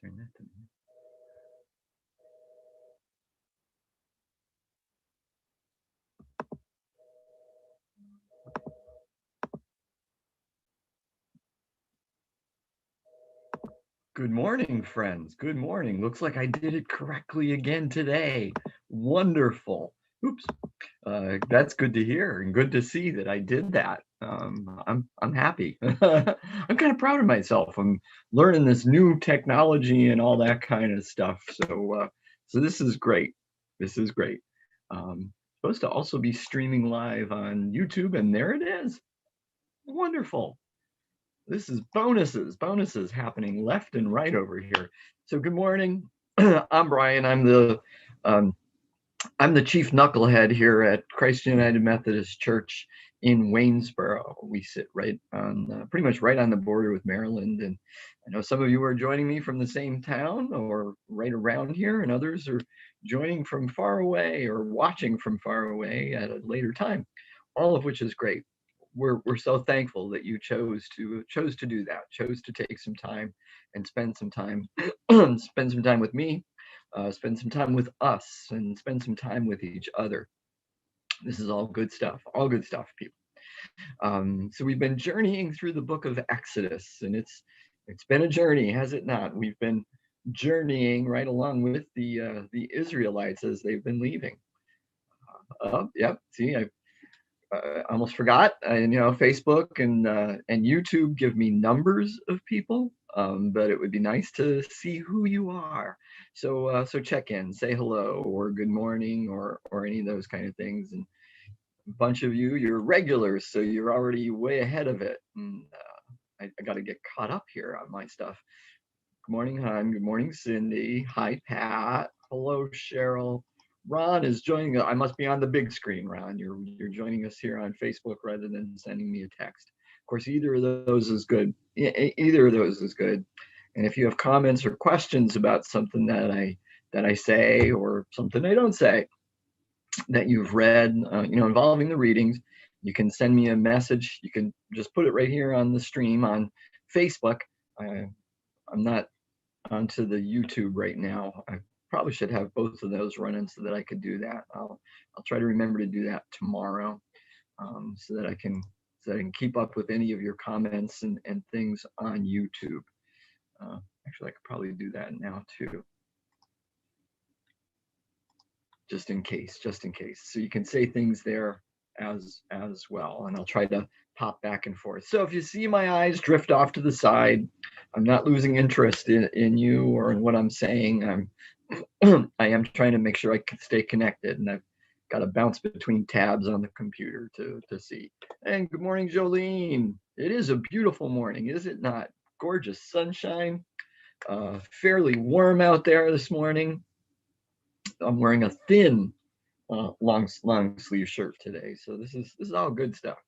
Turn that to me. Good morning, friends. Good morning. Looks like I did it correctly again today. Wonderful. Oops. That's good to hear and good to see that I did that. I'm happy. I'm kind of proud of myself. I'm learning this new technology and all that kind of stuff. So this is great. This is great. Supposed to also be streaming live on YouTube, and there it is. Wonderful. This is bonuses happening left and right over here. So good morning. I'm Brian. Um, I'm the chief knucklehead here at Christ United Methodist Church in Waynesboro. We sit right on, pretty much right on the border with Maryland, and I know some of you are joining me from the same town or right around here, and others are joining from far away or watching from far away at a later time. All of which is great. We're so thankful that you chose to do that, chose to take some time and spend some time spend some time with me, spend some time with us, and spend some time with each other. This is all good stuff, people. So we've been journeying through the book of Exodus, and it's been a journey, has it not? We've been journeying right along with the Israelites as they've been leaving. Yep. See, I almost forgot. Facebook and YouTube give me numbers of people, but it would be nice to see who you are. So check in, say hello or good morning or any of those kind of things. And a bunch of you're regulars, so you're already way ahead of it. And I got to get caught up here on my stuff. Good morning, Han. Good morning, Cindy. Hi, Pat. Hello, Cheryl. Ron is joining us. I must be on the big screen, Ron. You're joining us here on Facebook rather than sending me a text. Of course, either of those is good. Either of those is good. And if you have comments or questions about something that I say or something I don't say that you've read, involving the readings, you can send me a message. You can just put it right here on the stream on Facebook. I'm not onto the YouTube right now. I probably should have both of those running so that I could do that. I'll try to remember to do that tomorrow, so that I can keep up with any of your comments and things on YouTube. Actually, I could probably do that now too, just in case. So you can say things there as well, and I'll try to pop back and forth. So if you see my eyes drift off to the side, I'm not losing interest in you or in what I'm saying. I am trying to make sure I can stay connected, and I've got to bounce between tabs on the computer to see. And good morning, Jolene. It is a beautiful morning, is it not? Gorgeous sunshine, fairly warm out there this morning. I'm wearing a thin long sleeve shirt today, so this is all good stuff.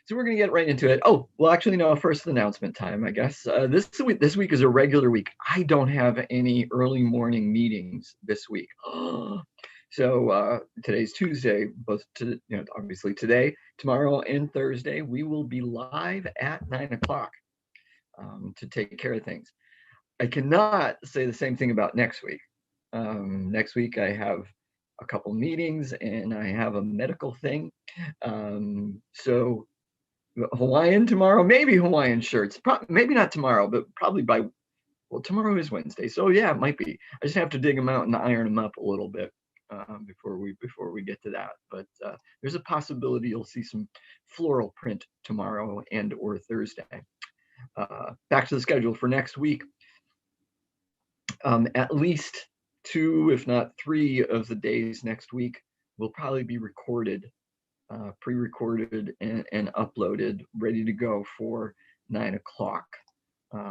So we're gonna get right into it. Oh, well, actually, no. First, announcement time, I guess. This week is a regular week. I don't have any early morning meetings this week. So today's Tuesday. Obviously today, tomorrow, and Thursday, we will be live at 9:00 to take care of things. I cannot say the same thing about next week. Next week, I have a couple meetings and I have a medical thing. So Hawaiian tomorrow, maybe Hawaiian shirts. Maybe not tomorrow, but probably tomorrow is Wednesday. So yeah, it might be. I just have to dig them out and iron them up a little bit before we get to that. But there's a possibility you'll see some floral print tomorrow and or Thursday. Back to the schedule for next week. At least 2, if not 3 of the days next week will probably be recorded, pre-recorded and uploaded, ready to go for 9:00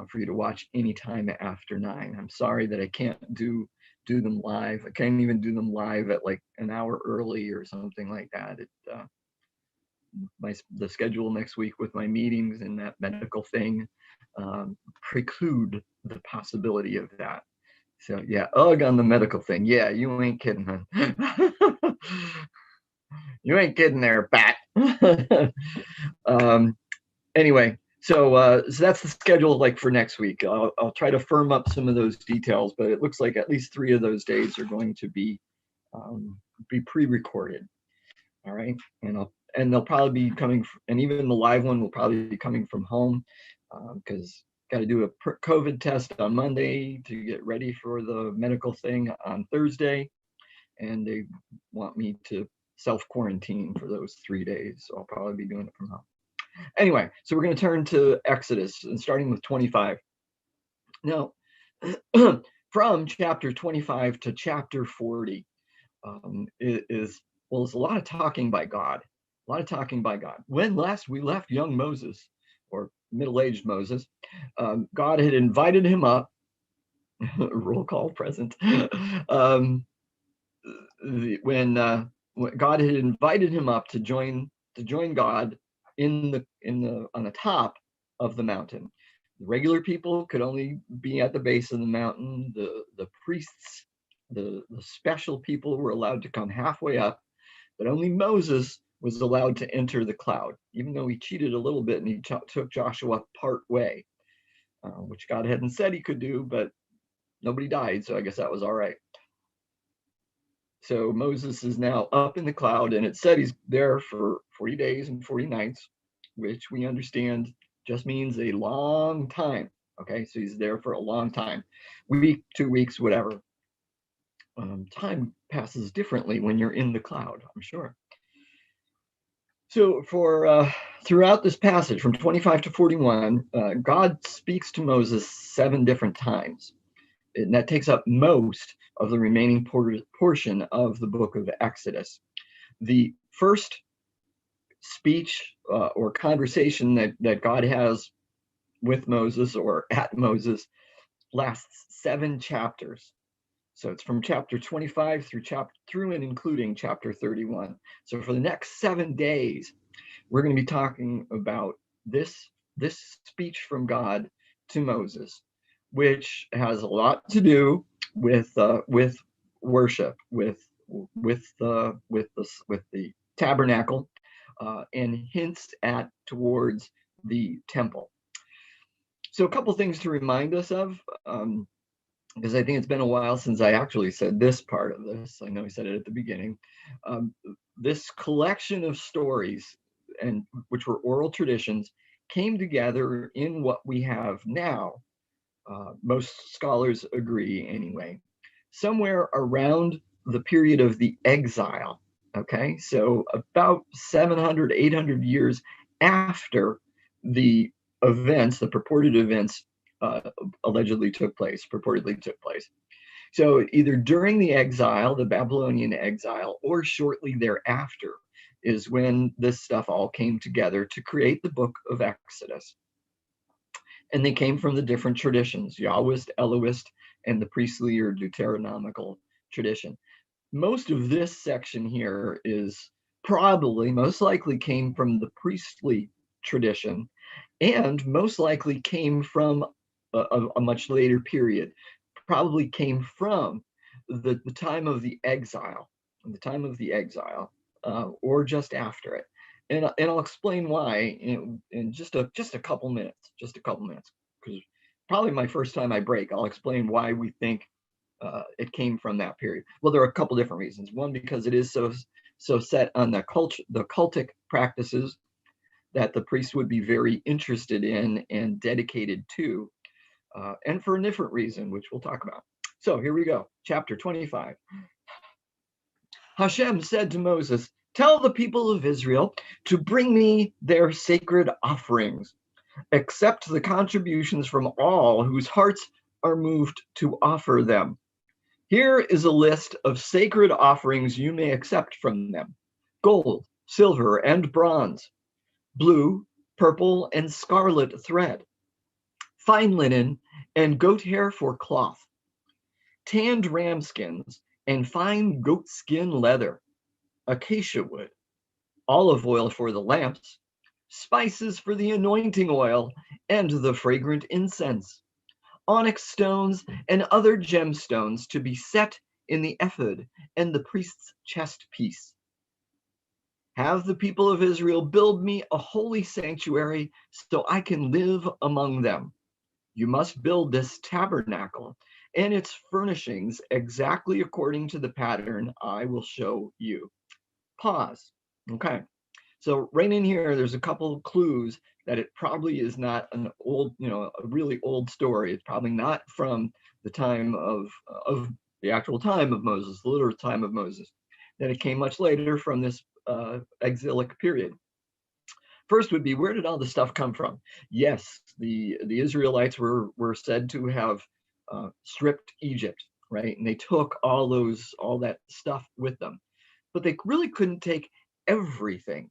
for you to watch anytime after 9. I'm sorry that I can't do them live. I can't even do them live at like an hour early or something like that. The schedule next week with my meetings and that medical thing preclude the possibility of that. So yeah, ugh on the medical thing. Yeah, you ain't kidding, huh? You ain't kidding there, Bat. Anyway, So that's the schedule like for next week. I'll try to firm up some of those details, but it looks like at least 3 of those days are going to um, be pre-recorded. All right, and they'll probably be coming, and even the live one will probably be coming from home, because got to do a COVID test on Monday to get ready for the medical thing on Thursday, and they want me to self-quarantine for those 3 days, so I'll probably be doing it from home. Anyway, so we're going to turn to Exodus, and starting with 25. Now, from chapter 25 to chapter 40 is a lot of talking by God. A lot of talking by God. When last we left young Moses, or middle-aged Moses, God had invited him up. Roll call present. When God had invited him up to join God on the top of the mountain. The regular people could only be at the base of the mountain. The priests, the special people were allowed to come halfway up, but only Moses was allowed to enter the cloud, even though he cheated a little bit and he took Joshua part way, which God hadn't said he could do, but nobody died, so I guess that was all right. So Moses is now up in the cloud, and it said he's there for 40 days and 40 nights, which we understand just means a long time. Okay, so he's there for a long time, week, 2 weeks, whatever. Time passes differently when you're in the cloud, I'm sure. So throughout this passage from 25 to 41, God speaks to Moses 7 different times, and that takes up most of the remaining portion of the book of Exodus. The first speech or conversation that God has with Moses or at Moses lasts 7 chapters. So it's from chapter 25 through and including chapter 31. So for the next 7 days, we're going to be talking about this speech from God to Moses, which has a lot to do with worship, with the tabernacle, and hints towards the temple. So a couple things to remind us of, because I think it's been a while since I actually said this part of this. I know I said it at the beginning. This collection of stories, and which were oral traditions, came together in what we have now. Most scholars agree anyway, somewhere around the period of the exile. Okay, so about 700, 800 years after the events, the purported events purportedly took place. So either during the exile, the Babylonian exile, or shortly thereafter is when this stuff all came together to create the book of Exodus. And they came from the different traditions, Yahwist, Elohist, and the priestly or Deuteronomical tradition. Most of this section here is most likely came from the priestly tradition, and most likely came from a much later period, probably came from the time of the exile, or just after it. And I'll explain why in just a couple minutes, because probably my first time I break, I'll explain why we think it came from that period. Well, there are a couple different reasons. One, because it is so set on the cultic practices that the priests would be very interested in and dedicated to, and for a different reason, which we'll talk about. So here we go, chapter 25. Hashem said to Moses, "Tell the people of Israel to bring me their sacred offerings. Accept the contributions from all whose hearts are moved to offer them. Here is a list of sacred offerings you may accept from them: gold, silver, and bronze, blue, purple, and scarlet thread, fine linen, and goat hair for cloth, tanned ram skins, and fine goat skin leather, acacia wood, olive oil for the lamps, spices for the anointing oil and the fragrant incense, onyx stones and other gemstones to be set in the ephod and the priest's chest piece. Have the people of Israel build me a holy sanctuary so I can live among them. You must build this tabernacle and its furnishings exactly according to the pattern I will show you. Pause. Okay. So right in here, there's a couple of clues that it probably is not an old, a really old story. It's probably not from the time of the actual time of Moses, the literal time of Moses. That it came much later from this exilic period. First would be, where did all this stuff come from? Yes, the Israelites were said to have stripped Egypt, right? And they took all that stuff with them, but they really couldn't take everything.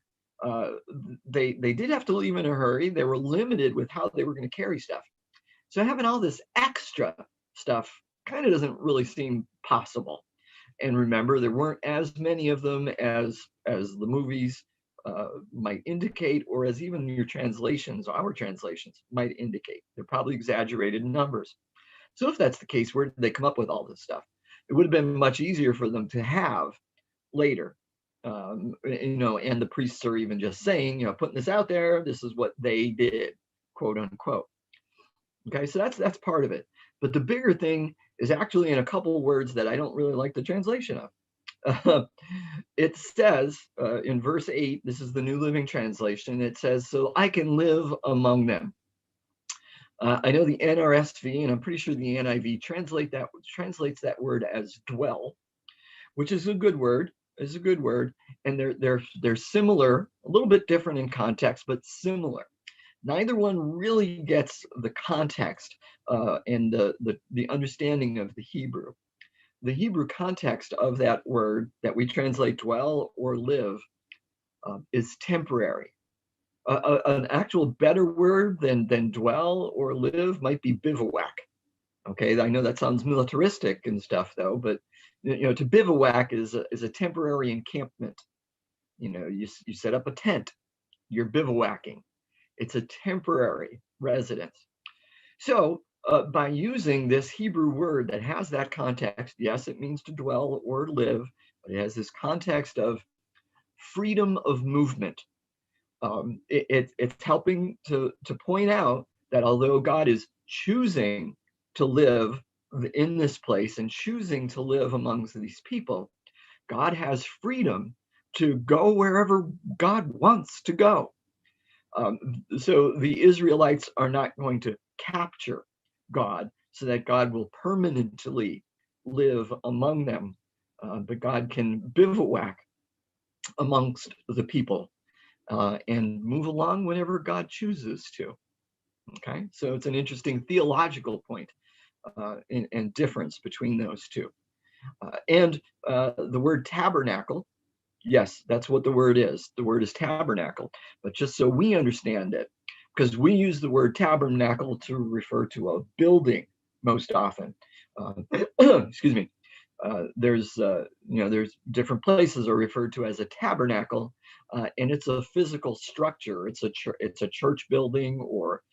They did have to leave in a hurry. They were limited with how they were going to carry stuff. So having all this extra stuff kind of doesn't really seem possible. And remember, there weren't as many of them as the movies might indicate, or as even your translations, our translations might indicate. They're probably exaggerated numbers. So if that's the case, where did they come up with all this stuff? It would have been much easier for them to have later. And the priests are even just saying, putting this out there, this is what they did, quote unquote. Okay, so that's part of it. But the bigger thing is actually in a couple of words that I don't really like the translation of. It says in verse 8, this is the New Living Translation, it says, so I can live among them. I know the NRSV, and I'm pretty sure the NIV translates that word as dwell, which is a good word. Is a good word, and they're similar, a little bit different in context, but similar. Neither one really gets the context and the understanding of the Hebrew. The Hebrew context of that word that we translate dwell or live is temporary. An actual better word than dwell or live might be bivouac. Okay, I know that sounds militaristic and stuff though, but to bivouac is a temporary encampment. You set up a tent, you're bivouacking. It's a temporary residence. So by using this Hebrew word that has that context, yes, it means to dwell or live, but it has this context of freedom of movement. It's helping to point out that although God is choosing to live in this place and choosing to live amongst these people, God has freedom to go wherever God wants to go. So the Israelites are not going to capture God so that God will permanently live among them, but God can bivouac amongst the people and move along whenever God chooses to. Okay, so it's an interesting theological point and difference between those two. And the word tabernacle, yes, that's what the word is. The word is tabernacle. But just so we understand it, because we use the word tabernacle to refer to a building most often. Excuse me. There's different places are referred to as a tabernacle, and it's a physical structure. It's a church building, or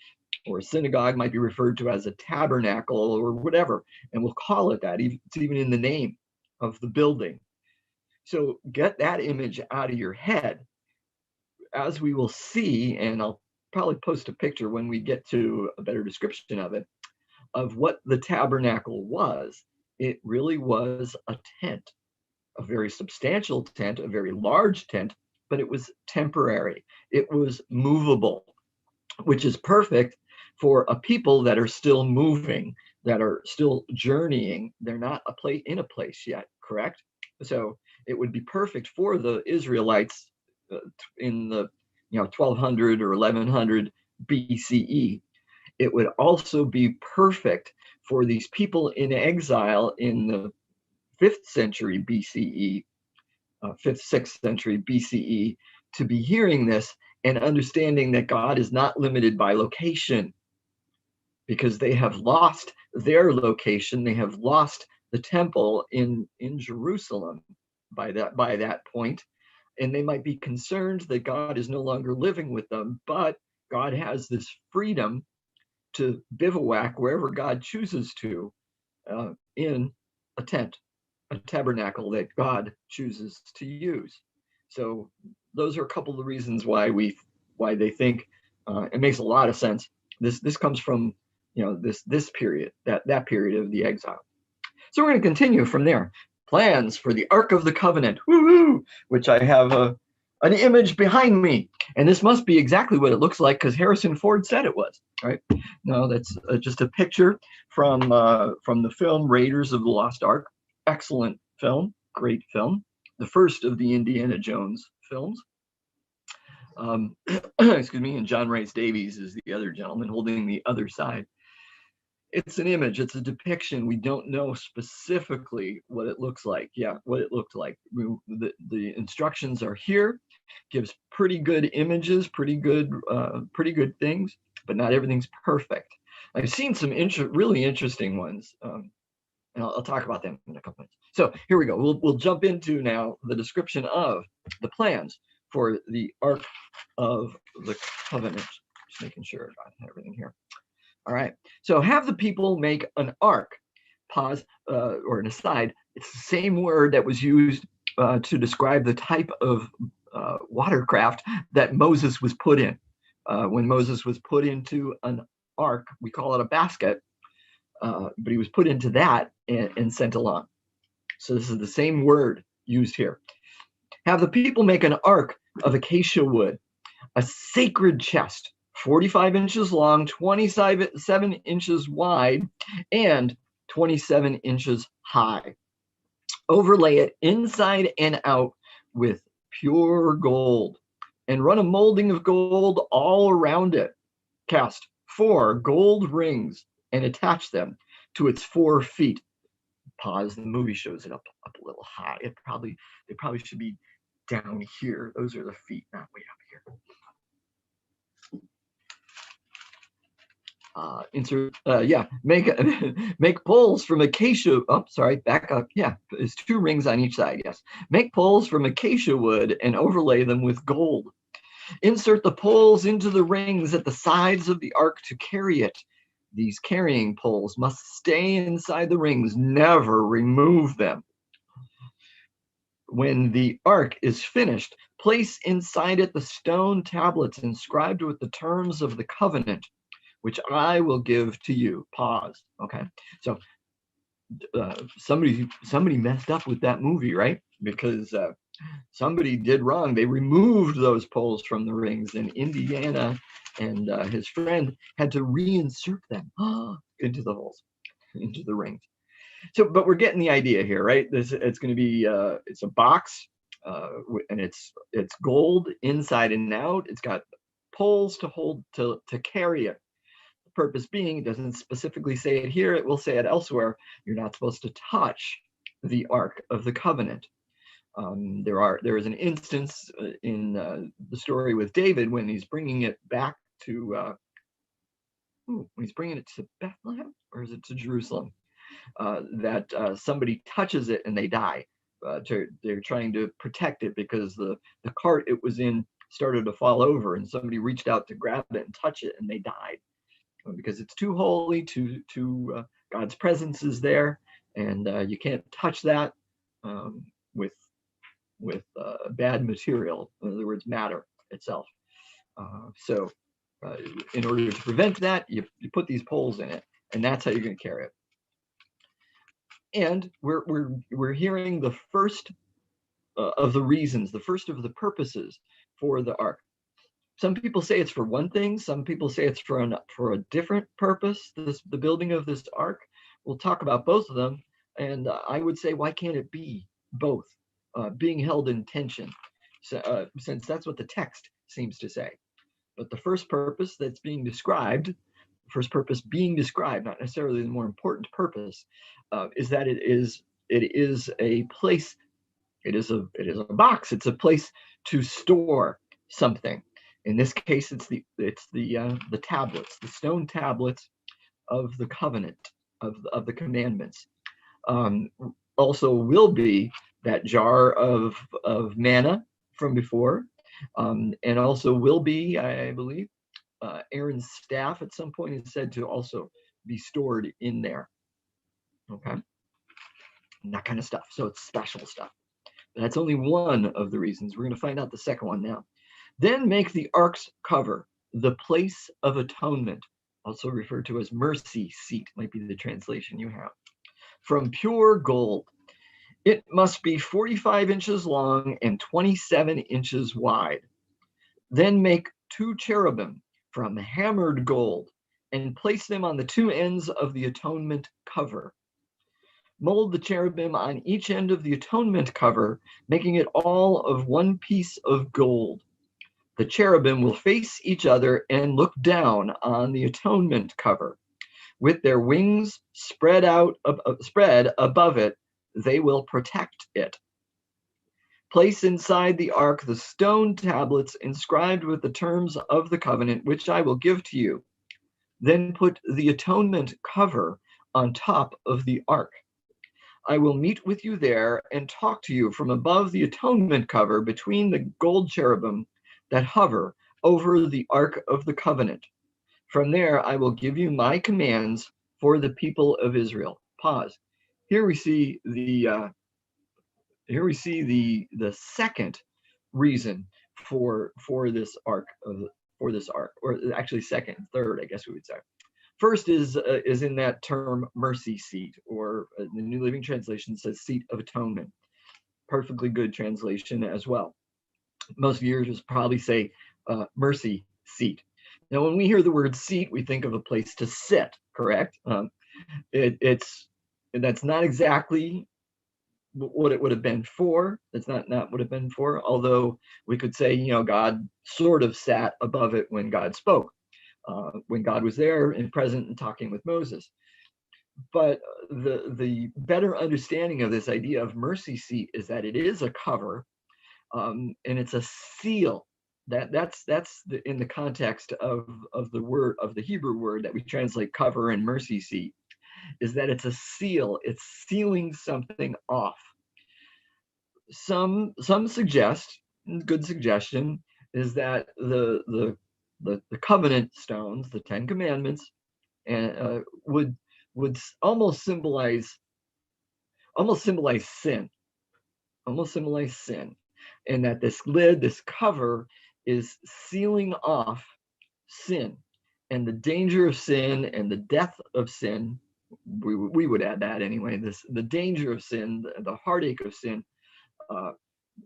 a synagogue might be referred to as a tabernacle or whatever, and we'll call it that. It's even in the name of the building. So get that image out of your head. As we will see, and I'll probably post a picture when we get to a better description of it, of what the tabernacle was. It really was a tent, a very substantial tent, a very large tent, but it was temporary. It was movable, which is perfect for a people that are still moving, that are still journeying. They're not in a place yet, correct? So it would be perfect for the Israelites in the 1200 or 1100 BCE. It would also be perfect for these people in exile in the 5th century BCE, 5th, 6th century BCE, to be hearing this and understanding that God is not limited by location, because they have lost their location. They have lost the temple in Jerusalem by that point, and they might be concerned that God is no longer living with them, but God has this freedom to bivouac wherever God chooses to, in a tent, a tabernacle that God chooses to use. So those are a couple of the reasons why they think it makes a lot of sense. This comes from, you know, this period, that period of the exile. So we're going to continue from there. Plans for the Ark of the Covenant, woo-hoo, which I have an image behind me, and this must be exactly what it looks like because Harrison Ford said it was. Right? No, that's just a picture from the film Raiders of the Lost Ark. Excellent film, great film, the first of the Indiana Jones films. Excuse me, and John Rhys Davies is the other gentleman holding the other side. It's an image, it's a depiction. We don't know specifically what it looks like. Yeah, what it looked like. The instructions are here, gives pretty good images, pretty good things, but not everything's perfect. I've seen some really interesting ones, and I'll talk about them in a couple minutes. So here we go. We'll jump into now the description of the plans for the Ark of the Covenant. Just making sure I got everything here. All right, so have the people make an ark. Pause, or an aside, it's the same word that was used to describe the type of watercraft that Moses was put in. When Moses was put into an ark, we call it a basket, but he was put into that and sent along. So this is the same word used here. Have the people make an ark of acacia wood, a sacred chest, 45 inches long, 27 inches wide, and 27 inches high. Overlay it inside and out with pure gold, and run a molding of gold all around it. Cast 4 gold rings and attach them to its 4 feet. Pause. The movie shows it up a little high. They probably should be down here. Those are the feet, not way up here. Make poles from acacia. Oh, sorry, back up. Yeah, there's 2 rings on each side. Yes, make poles from acacia wood and overlay them with gold. Insert the poles into the rings at the sides of the ark to carry it. These carrying poles must stay inside the rings. Never remove them. When the ark is finished, place inside it the stone tablets inscribed with the terms of the covenant, which I will give to you. Pause. Okay. So somebody messed up with that movie, right? Because somebody did wrong. They removed those poles from the rings, and Indiana and his friend had to reinsert them into the holes, into the rings. So, but we're getting the idea here, right? It's going to be it's a box, and it's gold inside and out. It's got poles to hold to carry it. Purpose being, it doesn't specifically say it here, it will say it elsewhere, you're not supposed to touch the Ark of the Covenant. There is an instance in the story with David when he's bringing it back to when he's bringing it to Bethlehem, or is it to Jerusalem, that somebody touches it and they die. They're trying to protect it because the cart it was in started to fall over, and somebody reached out to grab it and touch it and they died. Because it's too holy, God's presence is there, and you can't touch that with bad material. In other words, matter itself. So, in order to prevent that, you put these poles in it, and that's how you're going to carry it. And we're hearing the first of the reasons, the first of the purposes for the ark. Some people say it's for one thing. Some people say it's for a different purpose. The building of this ark. We'll talk about both of them, and I would say, why can't it be both, being held in tension, since that's what the text seems to say. But the first purpose that's being described, not necessarily the more important purpose, is that it is a place. It is a box. It's a place to store something. In this case, it's the tablets, the stone tablets of the covenant, of the commandments. Also will be that jar of manna from before, and also will be, I believe, Aaron's staff at some point is said to also be stored in there. Okay, and that kind of stuff. So it's special stuff. That's only one of the reasons. We're going to find out the second one now. Then make the ark's cover, the place of atonement, also referred to as mercy seat, might be the translation you have, from pure gold. It must be 45 inches long and 27 inches wide. Then make 2 cherubim from hammered gold and place them on the 2 ends of the atonement cover. Mold the cherubim on each end of the atonement cover, making it all of one piece of gold. The cherubim will face each other and look down on the atonement cover. With their wings spread above it, they will protect it. Place inside the ark the stone tablets inscribed with the terms of the covenant, which I will give to you. Then put the atonement cover on top of the ark. I will meet with you there and talk to you from above the atonement cover between the gold cherubim that hover over the ark of the covenant. From there, I will give you my commands for the people of Israel. Pause. Here we see the second reason for this ark, or actually third, I guess we would say. First is in that term mercy seat, or the New Living Translation says seat of atonement. Perfectly good translation as well. Most viewers probably say mercy seat. Now, when we hear the word seat, we think of a place to sit, correct? That's not exactly what it would have been for. That's not what it have been for, although we could say, God sort of sat above it when God spoke, when God was there and present and talking with Moses. But the better understanding of this idea of mercy seat is that it is a cover, and it's a seal. That's in the context of the Hebrew word that we translate cover and mercy seat, is that it's a seal. It's sealing something off. Some suggest, good suggestion, is that the covenant stones, the 10 commandments, would almost symbolize sin, and that this lid, this cover, is sealing off sin and the danger of sin and the death of sin. We would add that anyway. The danger of sin, the heartache of sin,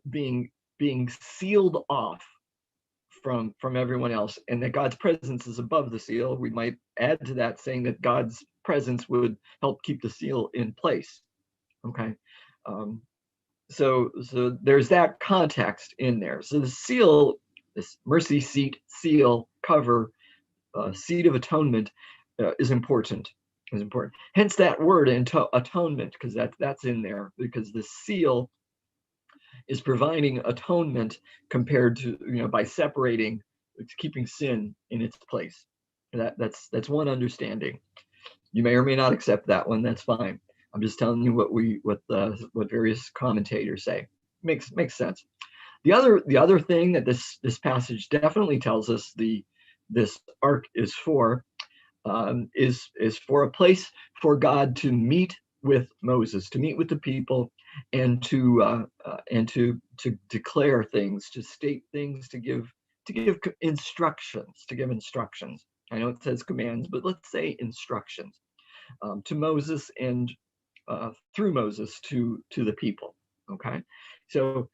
being sealed off from everyone else, and that God's presence is above the seal. We might add to that saying that God's presence would help keep the seal in place. Okay. So there's that context in there. So the seal, this mercy seat, seal, cover, seat of atonement, is important. Hence that word atonement, because that's in there, because the seal is providing atonement compared to, by separating, it's keeping sin in its place. That's one understanding. You may or may not accept that one. That's fine. I'm just telling you what various commentators say. Makes sense. The other thing that this passage definitely tells us this ark is for is for a place for God to meet with Moses, to meet with the people, and to declare things, to state things, to give instructions. I know it says commands, but let's say instructions to Moses and through Moses to the people. Okay, so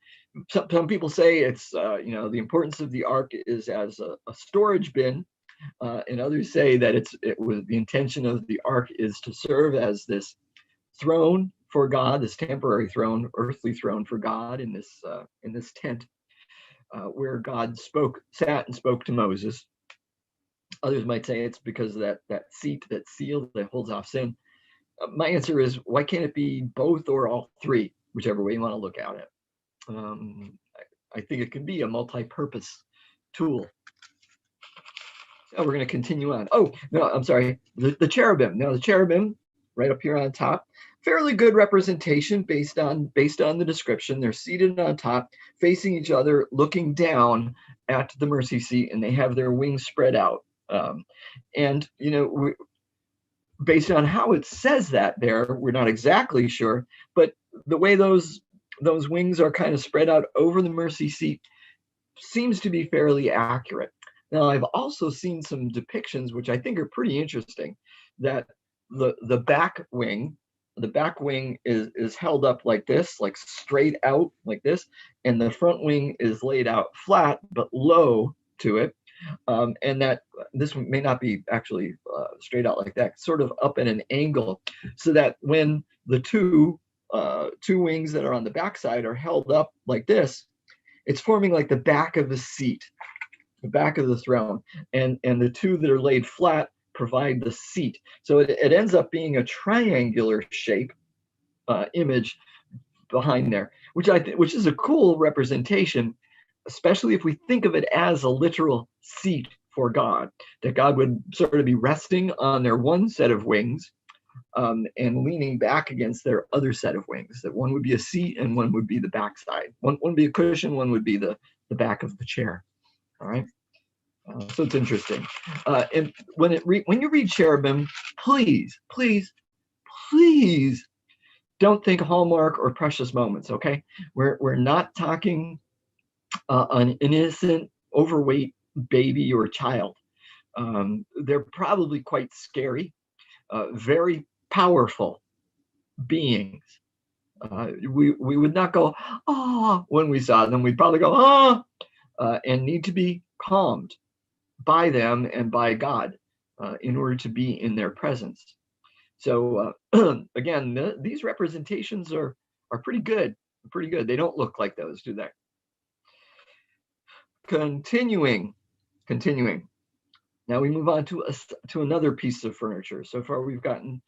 some people say it's the importance of the ark is as a storage bin, and others say that it was the intention of the ark is to serve as this throne for God, this temporary throne, earthly throne for God in this tent where God sat and spoke to Moses. Others might say it's because of that seat, that seal that holds off sin. My answer is, why can't it be both or all three, whichever way you want to look at it? I think it can be a multi-purpose tool. So we're going to continue on. Oh, no, I'm sorry. The cherubim. Now the cherubim, right up here on top, fairly good representation based on the description. They're seated on top, facing each other, looking down at the mercy seat, and they have their wings spread out. And based on how it says that there, we're not exactly sure, but the way those those wings are kind of spread out over the mercy seat seems to be fairly accurate. Now, I've also seen some depictions, which I think are pretty interesting, that the back wing is held up like this, like straight out like this, and the front wing is laid out flat but low to it, and that this may not be actually straight out like that, sort of up at an angle, so that when the two wings that are on the backside are held up like this, it's forming like the back of the seat, the back of the throne, and the two that are laid flat provide the seat. So it ends up being a triangular shape image behind there, which is a cool representation, especially if we think of it as a literal seat for God, that God would sort of be resting on their one set of wings, and leaning back against their other set of wings. That one would be a seat and one would be the backside. One would be a cushion, one would be the back of the chair. All right. So it's interesting. And when you read cherubim, please, please, please don't think Hallmark or Precious Moments. Okay, we're not talking an innocent, overweight baby or child. They're probably quite scary, very powerful beings. We would not go, oh, when we saw them. We'd probably go, oh, and need to be calmed by them and by God in order to be in their presence. So again, these representations are pretty good. Pretty good. They don't look like those, do they? Continuing. Now we move on to another piece of furniture. So far we've gotten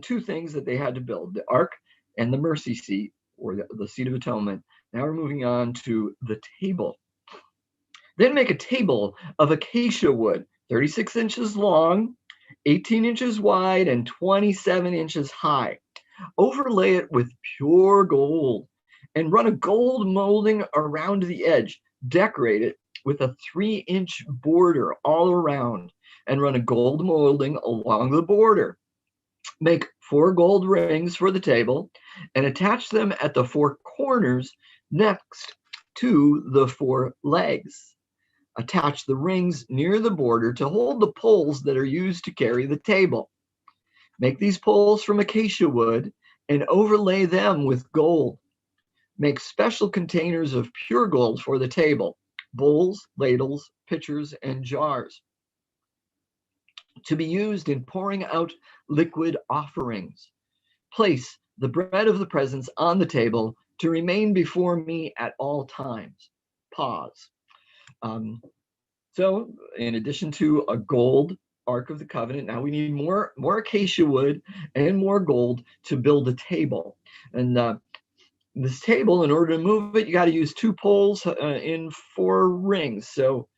two things that they had to build: the ark and the mercy seat, or the seat of atonement. Now we're moving on to the table. Then make a table of acacia wood, 36 inches long, 18 inches wide, and 27 inches high. Overlay it with pure gold and run a gold molding around the edge. Decorate it with a 3-inch border all around and run a gold molding along the border. Make 4 gold rings for the table and attach them at the 4 corners next to the 4 legs. Attach the rings near the border to hold the poles that are used to carry the table. Make these poles from acacia wood and overlay them with gold. Make special containers of pure gold for the table: bowls, ladles, pitchers, and jars, to be used in pouring out liquid offerings. Place the bread of the presence on the table to remain before me at all times. Pause. So in addition to a gold Ark of the Covenant, now we need more acacia wood and more gold to build a table. And this table, in order to move it, you got to use 2 poles in 4 rings. So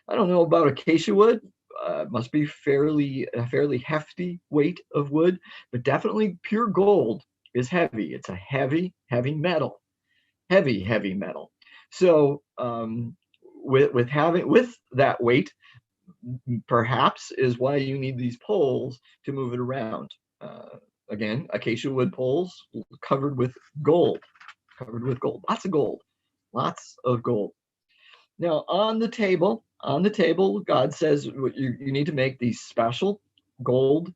I don't know about acacia wood. Must be a fairly hefty weight of wood, but definitely pure gold is heavy. It's a heavy metal. Heavy metal. So with that weight, perhaps is why you need these poles to move it around. Again, acacia wood poles covered with gold. Lots of gold. Now on the table, God says you need to make these special gold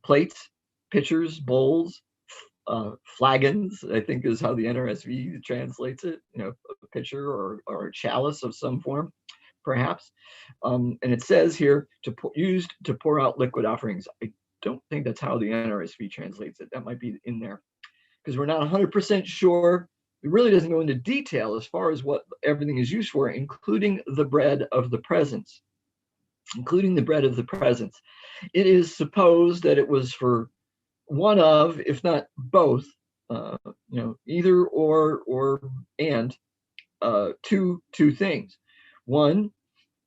plates, pitchers, bowls, flagons, I think is how the NRSV translates it, a pitcher or a chalice of some form, perhaps. And it says here used to pour out liquid offerings. I don't think that's how the NRSV translates it. That might be in there, because we're not 100% sure. It really doesn't go into detail as far as what everything is used for, including the bread of the presence. It is supposed that it was for one of, if not both, either or and two things. One,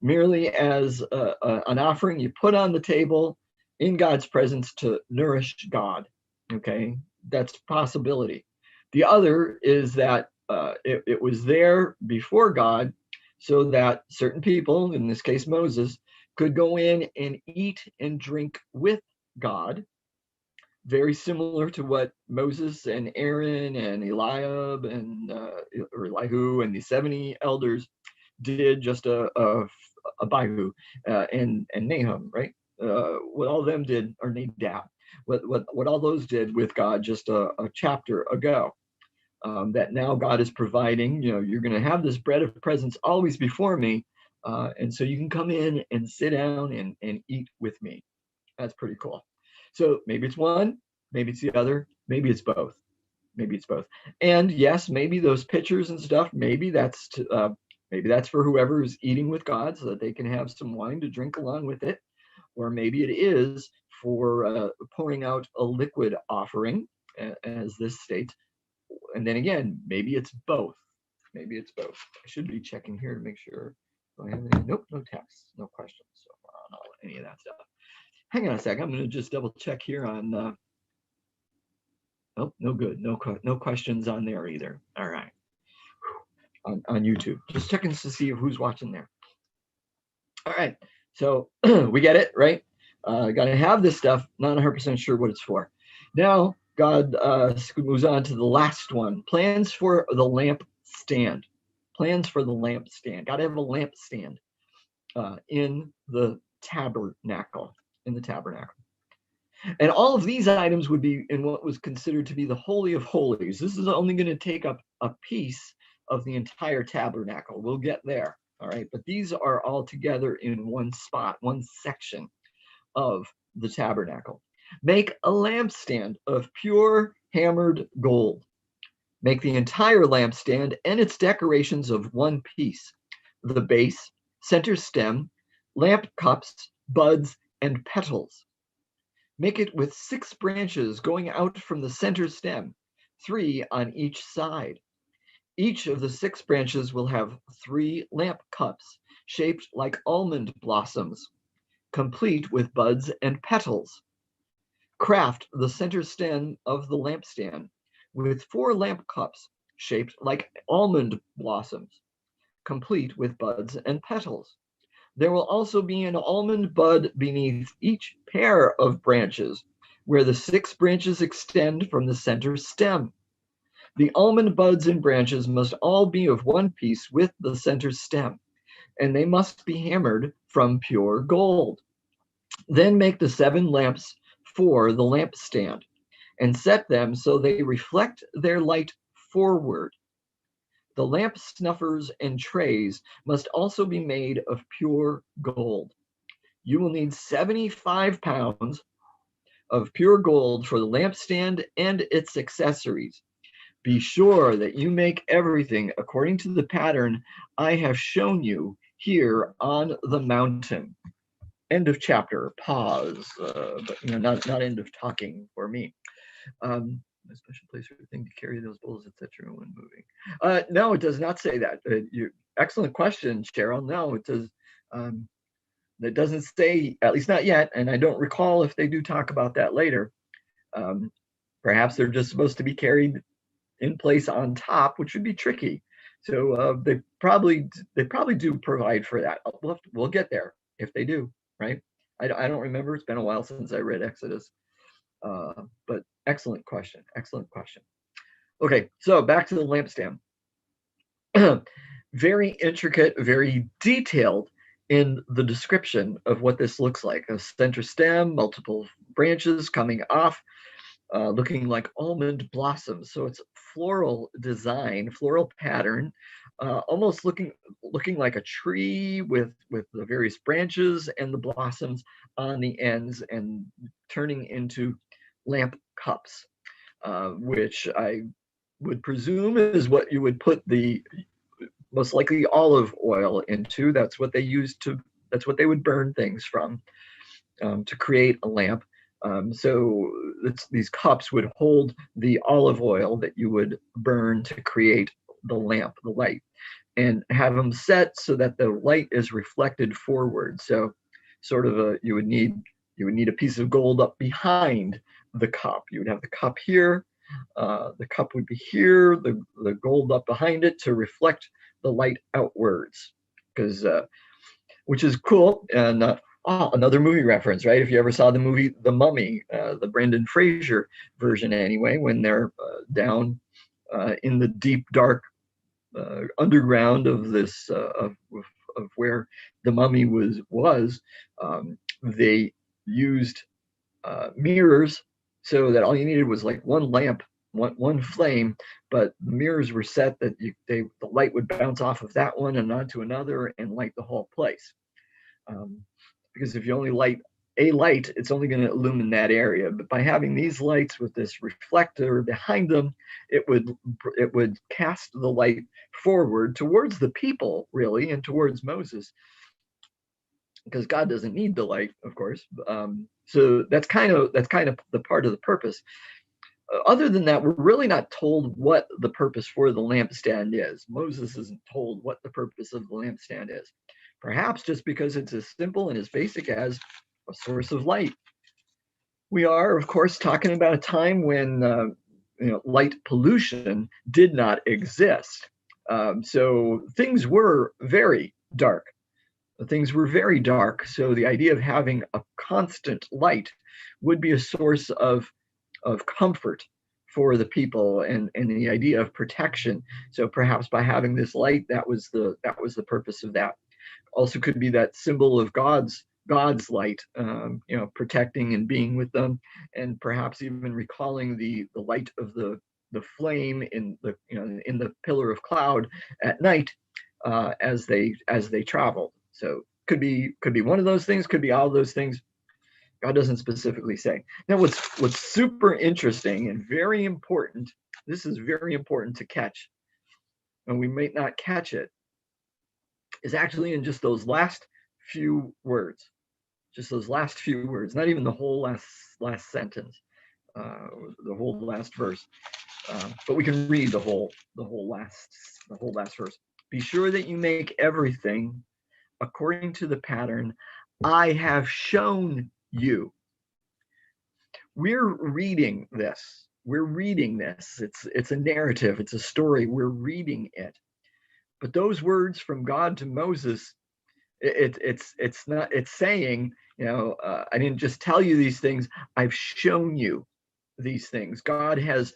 merely as an offering you put on the table in God's presence to nourish God. Okay, that's a possibility. The other is that it was there before God so that certain people, in this case Moses, could go in and eat and drink with God very similar to what Moses and Aaron and Eliab and or Elihu and the 70 elders did, just Abihu and Nahum, right? What all of them did, or Nadab, what all those did with God just a chapter ago. That now God is providing, you're going to have this bread of presence always before me. And so you can come in and sit down and eat with me. That's pretty cool. So maybe it's one, maybe it's the other, maybe it's both. Maybe it's both. And yes, maybe those pictures and stuff, maybe that's for whoever is eating with God so that they can have some wine to drink along with it. Or maybe it is for pouring out a liquid offering, as this states. And then again, maybe it's both. Maybe it's both. I should be checking here to make sure. Do I have any? Nope, no texts, no questions so far on any of that stuff. Hang on a second. I'm going to just double check here on. Oh, no good. No questions on there either. All right. On YouTube. Just checking to see who's watching there. All right. So we get it, right? Got to have this stuff. Not 100% sure what it's for. Now, God moves on to the last one. Plans for the lampstand. Plans for the lampstand. Got to have a lampstand in the tabernacle. And all of these items would be in what was considered to be the Holy of Holies. This is only going to take up a piece of the entire tabernacle. We'll get there, all right? But these are all together in one spot, one section of the tabernacle. Make a lampstand of pure hammered gold. Make the entire lampstand and its decorations of one piece: the base, center stem, lamp cups, buds, and petals. Make it with 6 branches going out from the center stem, 3 on each side. Each of the 6 branches will have 3 lamp cups shaped like almond blossoms, complete with buds and petals. Craft the center stem of the lampstand with 4 lamp cups shaped like almond blossoms, complete with buds and petals. There will also be an almond bud beneath each pair of branches, where the 6 branches extend from the center stem. The almond buds and branches must all be of one piece with the center stem, and they must be hammered from pure gold. Then make the 7 lamps for the lampstand, and set them so they reflect their light forward. The lamp snuffers and trays must also be made of pure gold. You will need 75 pounds of pure gold for the lampstand and its accessories. Be sure that you make everything according to the pattern I have shown you here on the mountain. End of chapter. Pause, but not end of talking for me. A special place or thing to carry those bowls, etc. when moving. No, it does not say that. Excellent question, Cheryl. No, it does. It doesn't say, at least not yet, and I don't recall if they do talk about that later. Perhaps they're just supposed to be carried in place on top, which would be tricky. So they probably do provide for that. We'll get there if they do, right? I don't remember. It's been a while since I read Exodus. But excellent question. Okay, so back to the lampstand. Very intricate, very detailed in the description of what this looks like. A center stem, multiple branches coming off, looking like almond blossoms. So it's floral design, floral pattern, almost looking like a tree with the various branches and the blossoms on the ends and turning into lamp cups, which I would presume is what you would put the most likely olive oil into. That's what they would burn things from to create a lamp. So these cups would hold the olive oil that you would burn to create the lamp, the light, and have them set so that the light is reflected forward. So sort of you would need a piece of gold up behind the cup. You would have the cup here, the cup would be here, the gold up behind it to reflect the light outwards, because which is cool. And Oh, another movie reference, right? If you ever saw the movie The Mummy, the Brendan Fraser version anyway, when they're down in the deep, dark underground of this of where the mummy was, they used mirrors so that all you needed was like one lamp, one flame, but the mirrors were set that the light would bounce off of that one and onto another and light the whole place. Um, because if you only light a light, it's only going to illumine that area. But by having these lights with this reflector behind them, it would cast the light forward towards the people, really, and towards Moses, because God doesn't need the light, of course. So that's kind of the part of the purpose. Other than that, we're really not told what the purpose for the lampstand is. Moses isn't told what the purpose of the lampstand is. Perhaps just because it's as simple and as basic as a source of light. We are, of course, talking about a time when light pollution did not exist. So things were very dark. Things were very dark. So the idea of having a constant light would be a source of comfort for the people, and the idea of protection. So perhaps by having this light, that was the purpose of that. Also could be that symbol of God's light, protecting and being with them, and perhaps even recalling the light of the flame in the pillar of cloud at night, as they traveled. So could be one of those things, could be all of those things. God doesn't specifically say. Now, what's super interesting and very important, this is very important to catch, and we may not catch it, is actually in just those last few words. Just those last few words, not even the whole last sentence, the whole last verse. But we can read the whole last verse. Be sure that you make everything according to the pattern I have shown you. We're reading this. It's a narrative. It's a story. We're reading it. But those words from God to Moses, it's saying, I didn't just tell you these things. I've shown you these things. God has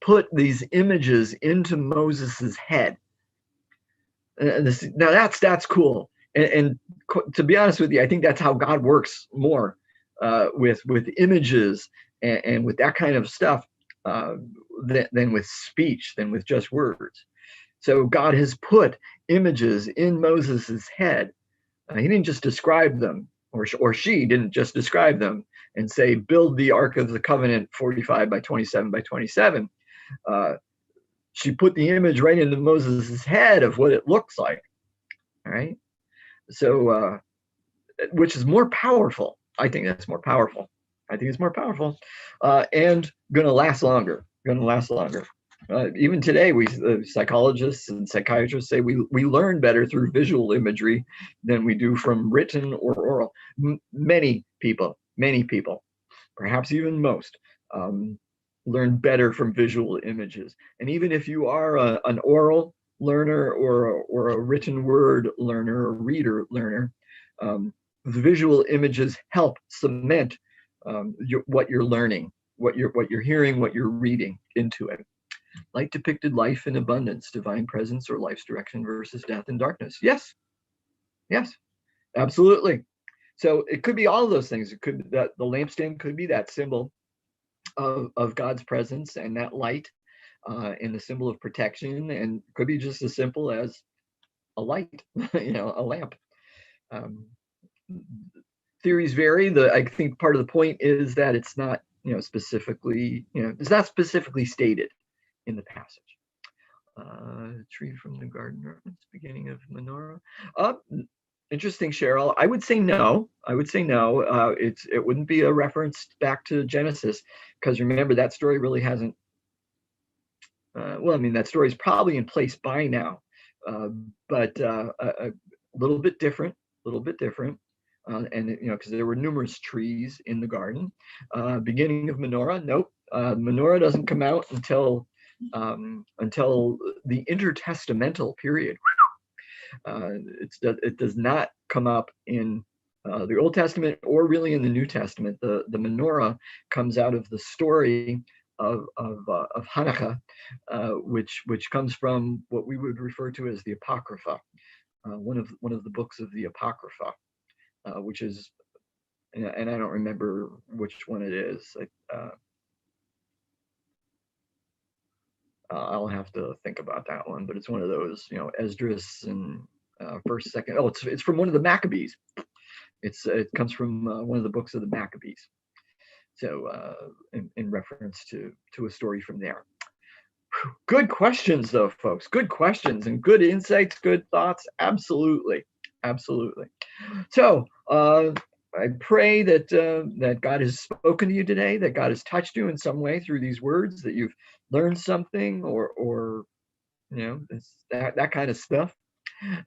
put these images into Moses's head. Now that's cool. And to be honest with you, I think that's how God works more, with images and with that kind of stuff, than with speech, than with just words. So God has put images in Moses's head. He didn't just describe them, or she didn't just describe them and say, build the Ark of the Covenant 45 by 27 by 27. She put the image right into Moses's head of what it looks like. All right. So, which is more powerful. I think that's more powerful. I think it's more powerful, and going to last longer. Even today, we psychologists and psychiatrists say we learn better through visual imagery than we do from written or oral. Many people, perhaps even most, learn better from visual images. And even if you are an oral learner or a written word learner or reader learner, the visual images help cement what you're learning, what you're hearing, what you're reading into it. Light depicted life in abundance, divine presence, or life's direction versus death and darkness. Yes, absolutely. So it could be all of those things. It could that the lampstand could be that symbol of God's presence and that light, and the symbol of protection, and it could be just as simple as a light, a lamp. Theories vary. I think part of the point is that it's not, specifically, it's not specifically stated in the passage. Tree from the garden reference, beginning of menorah. Interesting, Cheryl. I would say no. It wouldn't be a reference back to Genesis, because remember, that story really hasn't. That story is probably in place by now, but a little bit different. And because there were numerous trees in the garden. Beginning of menorah. Nope. Menorah doesn't come out until the intertestamental period. It does not come up in the Old Testament, or really in the New Testament. The menorah comes out of the story of Hanukkah, which comes from what we would refer to as the Apocrypha, one of the books of the Apocrypha, which is, and I don't remember which one it is. I'll have to think about that one, but it's one of those, Esdras and first, second. Oh, it's from one of the Maccabees. It comes from one of the books of the Maccabees. So in reference to a story from there. Good questions, though, folks. Good questions and good insights, good thoughts. Absolutely, absolutely. So I pray that God has spoken to you today, that God has touched you in some way through these words, that you've learned something, or that kind of stuff.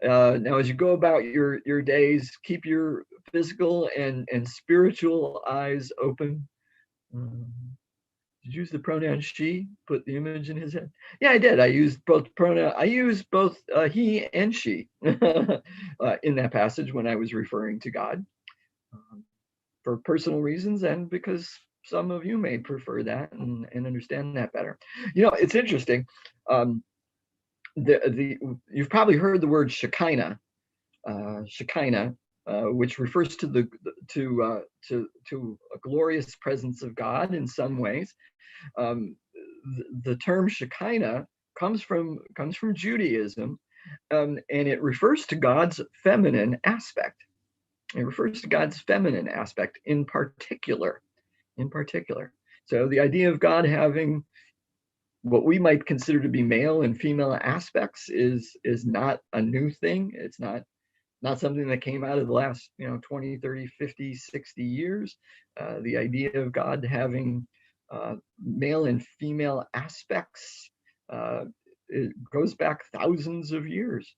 Now, as you go about your days, keep your physical and spiritual eyes open. Did you use the pronoun she? Put the image in his head. Yeah, I did. I used both pronoun. I used both he and she in that passage when I was referring to God, for personal reasons, and because some of you may prefer that and understand that better. It's interesting. You've probably heard the word Shekinah, which refers to a glorious presence of God in some ways. The term Shekinah comes from Judaism, and it refers to God's feminine aspect. It refers to God's feminine aspect in particular. So the idea of God having what we might consider to be male and female aspects is not a new thing. It's not something that came out of the last 20, 30, 50, 60 years. The idea of God having male and female aspects, it goes back thousands of years.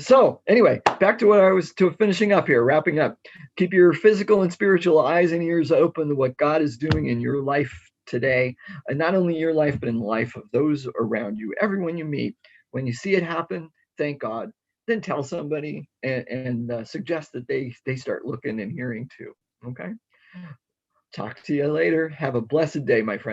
So anyway, back to what I was finishing up here, wrapping up. Keep your physical and spiritual eyes and ears open to what God is doing in your life today, and not only your life, but in the life of those around you, everyone you meet. When you see it happen, thank God. Then tell somebody and suggest that they start looking and hearing too. Okay. Talk to you later. Have a blessed day, my friends.